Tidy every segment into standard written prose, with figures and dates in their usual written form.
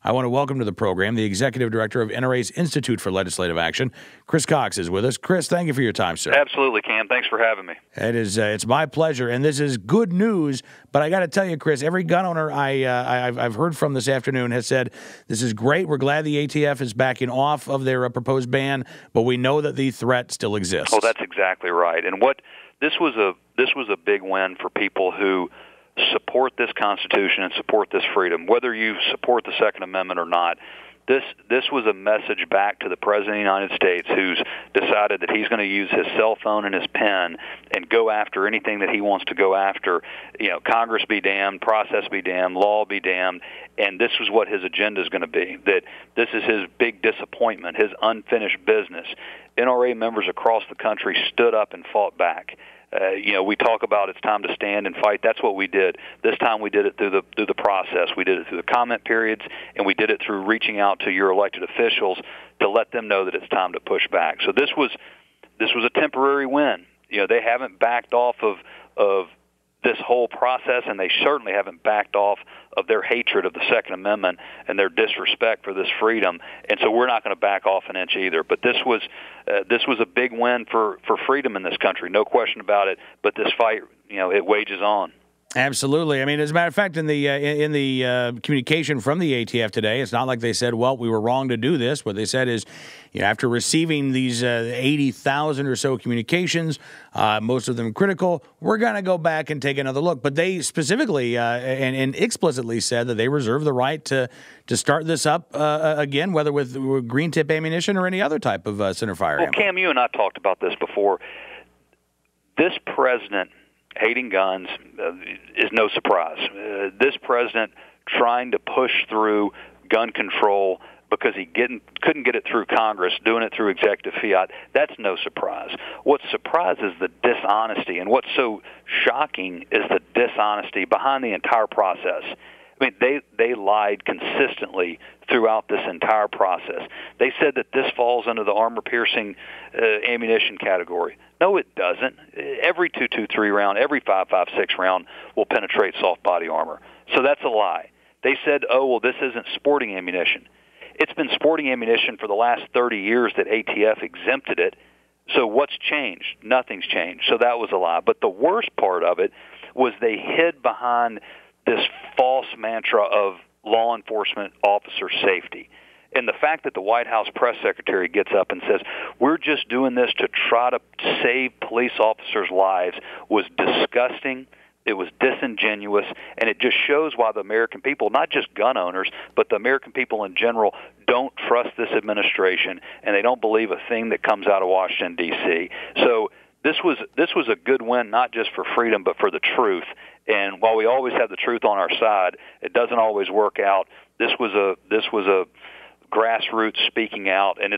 I want to welcome to the program the Executive Director of NRA's Institute for Legislative Action. Chris Cox is with us. Chris, thank you for your time, sir. Absolutely, Cam. Thanks for having me. It's my pleasure, and this is good news. But I got to tell you, Chris, every gun owner I've heard from this afternoon has said this is great. We're glad the ATF is backing off of their proposed ban, but we know that the threat still exists. Oh, that's exactly right. And this was a big win for people who support this Constitution and support this freedom, whether you support the Second Amendment or not. This was a message back to the President of the United States, who's decided that he's going to use his cell phone and his pen and go after anything that he wants to go after. You know, Congress be damned, process be damned, law be damned, and this is what his agenda is going to be, that this is his big disappointment, his unfinished business. NRA members across the country stood up and fought back. We talk about it's time to stand and fight. That's what we did. This time we did it through the process. We did it through the comment periods, and we did it through reaching out to your elected officials to let them know that it's time to push back. So this was a temporary win. You know, they haven't backed off of this whole process, and they certainly haven't backed off of their hatred of the Second Amendment and their disrespect for this freedom. And so we're not going to back off an inch either. But this was a big win for freedom in this country, no question about it. But this fight, it wages on. Absolutely. I mean, as a matter of fact, in the communication from the ATF today, it's not like they said, well, we were wrong to do this. What they said is, after receiving these 80,000 or so communications, most of them critical, we're going to go back and take another look. But they specifically and explicitly said that they reserve the right to start this up again, whether with green tip ammunition or any other type of centerfire ammo. Cam, you and I talked about this before. This president hating guns is no surprise. This president trying to push through gun control because he couldn't get it through Congress, doing it through executive fiat, that's no surprise. What surprises the dishonesty, and what's so shocking is the dishonesty behind the entire process. I mean, they lied consistently throughout this entire process. They said that this falls under the armor-piercing ammunition category. No, it doesn't. Every .223 round, every .556 round will penetrate soft body armor. So that's a lie. They said, oh, well, this isn't sporting ammunition. It's been sporting ammunition for the last 30 years that ATF exempted it. So what's changed? Nothing's changed. So that was a lie. But the worst part of it was they hid behind this false mantra of law enforcement officer safety. And the fact that the White House press secretary gets up and says, we're just doing this to try to save police officers' lives was disgusting. It was disingenuous, and it just shows why the American people, not just gun owners, but the American people in general, don't trust this administration, and they don't believe a thing that comes out of Washington, D.C. So this was a good win, not just for freedom, but for the truth. And while we always have the truth on our side, it doesn't always work out. This was a grassroots speaking out, and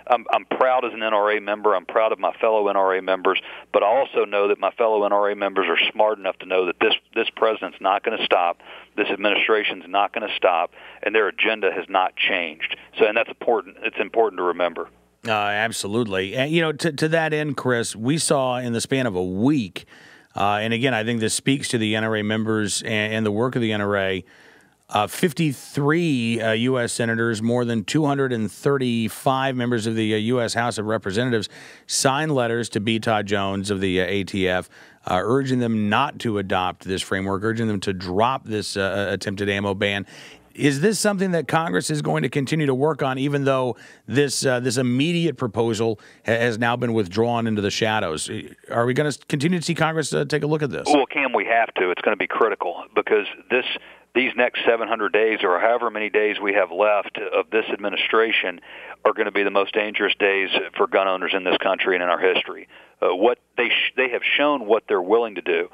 I'm proud as an NRA member. I'm proud of my fellow NRA members, but I also know that my fellow NRA members are smart enough to know that this president's not going to stop, this administration's not going to stop, and their agenda has not changed. So, and that's important. It's important to remember. Absolutely. And, to that end, Chris, we saw in the span of a week, and again, I think this speaks to the NRA members and the work of the NRA, 53 U.S. senators, more than 235 members of the U.S. House of Representatives signed letters to B. Todd Jones of the ATF, urging them not to adopt this framework, urging them to drop this attempted ammo ban. Is this something that Congress is going to continue to work on, even though this immediate proposal has now been withdrawn into the shadows? Are we going to continue to see Congress take a look at this? Well, Cam, we have to. It's going to be critical because these next 700 days or however many days we have left of this administration are going to be the most dangerous days for gun owners in this country and in our history. What they have shown what they're willing to do.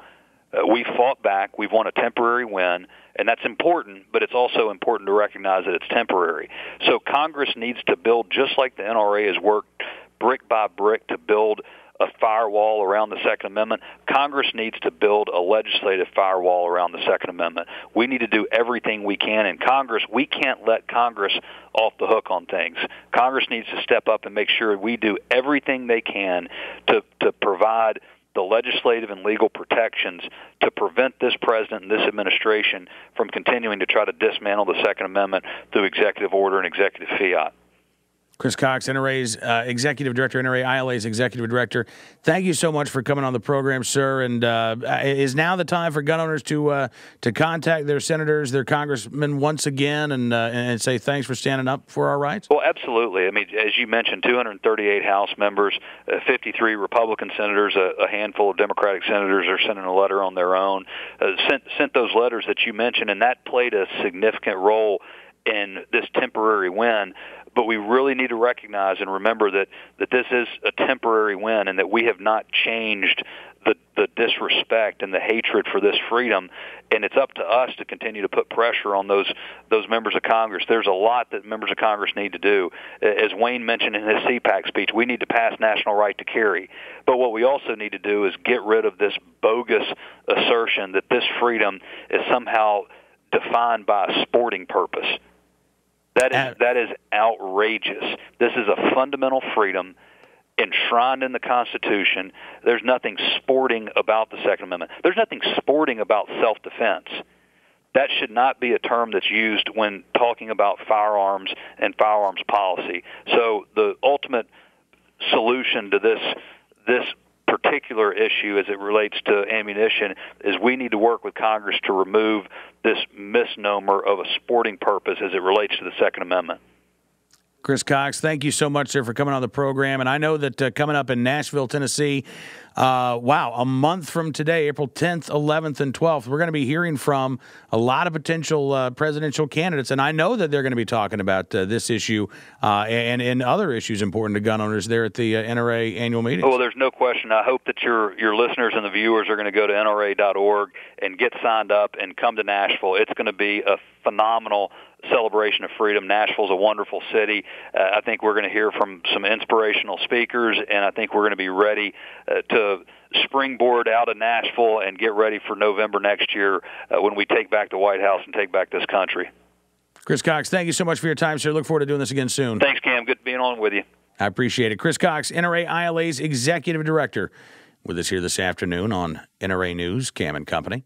We fought back. We've won a temporary win, and that's important, but it's also important to recognize that it's temporary. So Congress needs to build, just like the NRA has worked brick by brick to build a firewall around the Second Amendment. Congress needs to build a legislative firewall around the Second Amendment. We need to do everything we can in Congress. We can't let Congress off the hook on things. Congress needs to step up and make sure we do everything they can to provide the legislative and legal protections to prevent this president and this administration from continuing to try to dismantle the Second Amendment through executive order and executive fiat. Chris Cox, NRA's Executive Director, nra-ila's Executive Director. Thank you so much for coming on the program, sir. And is now the time for gun owners to contact their senators, their congressmen once again and say thanks for standing up for our rights? Well, absolutely. I mean, as you mentioned, 238 House members, 53 Republican senators, a handful of Democratic senators are sending a letter on their own, sent those letters that you mentioned, and that played a significant role in this temporary win. But we really need to recognize and remember that this is a temporary win and that we have not changed the disrespect and the hatred for this freedom, and it's up to us to continue to put pressure on those members of Congress. There's a lot that members of Congress need to do. As Wayne mentioned in his CPAC speech, we need to pass national right to carry. But what we also need to do is get rid of this bogus assertion that this freedom is somehow defined by a sporting purpose. That is outrageous. This is a fundamental freedom enshrined in the Constitution. There's nothing sporting about the Second Amendment. There's nothing sporting about self-defense. That should not be a term that's used when talking about firearms and firearms policy. So the ultimate solution to this particular issue as it relates to ammunition is we need to work with Congress to remove this misnomer of a sporting purpose as it relates to the Second Amendment. Chris Cox, thank you so much, sir, for coming on the program. And I know that coming up in Nashville, Tennessee, a month from today, April 10th, 11th, and 12th, we're going to be hearing from a lot of potential presidential candidates. And I know that they're going to be talking about this issue and other issues important to gun owners there at the NRA annual meeting. Well, there's no question. I hope that your listeners and the viewers are going to go to nra.org and get signed up and come to Nashville. It's going to be a phenomenal celebration of freedom. Nashville's a wonderful city. I think we're going to hear from some inspirational speakers, and I think we're going to be ready to springboard out of Nashville and get ready for November next year when we take back the White House and take back this country. Chris Cox, thank you so much for your time, sir. Look forward to doing this again soon. Thanks, Cam. Good being on with you. I appreciate it. Chris Cox, nra-ila's Executive Director, with us here this afternoon on NRA News, Cam and Company.